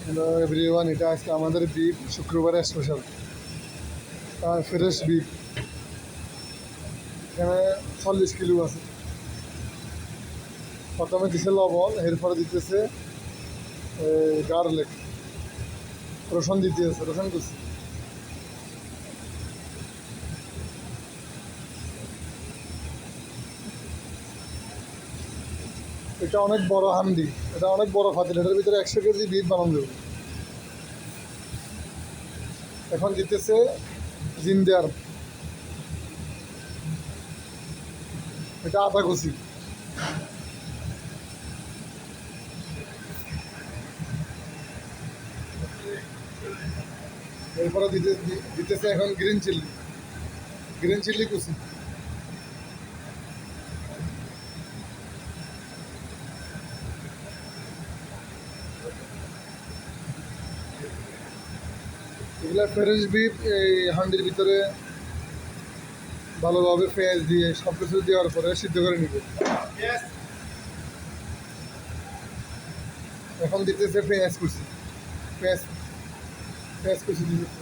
Hello everyone, এটা আজকে আমাদের বিফ শুক্রবারের স্পেশাল ফ্রেশ বিফ। এখানে 40 কিলো আছে। প্রথমে দিচ্ছে লবণ, এরপরে দিতেছে গার্লিক, রসুন দিতেছে, রসুন কুচি। এটা অনেক বড় হান্ডি, এটা অনেক বড় ফাতিল, এটার ভিতরে 100 কেজি বিফ বানানো যাবে। এখন দিতেছে জিঞ্জার, এটা আদা কুচি। এরপরে দিতেছে এখন গ্রিন চিলি, গ্রিন চিলি কুচি। এগুলা ফ্রেশ বিফ এই হান্ডির ভিতরে ভালোভাবে পেঁয়াজ দিয়ে সব কিছু দেওয়ার পরে সিদ্ধ করে নিবে। এখন দিতেছে পেঁয়াজ কুচি, পেঁয়াজ পেঁয়াজ কুচি দিতেছে।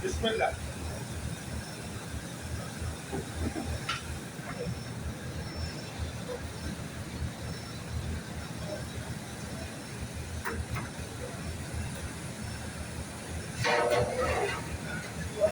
বিসমিল্লাহ।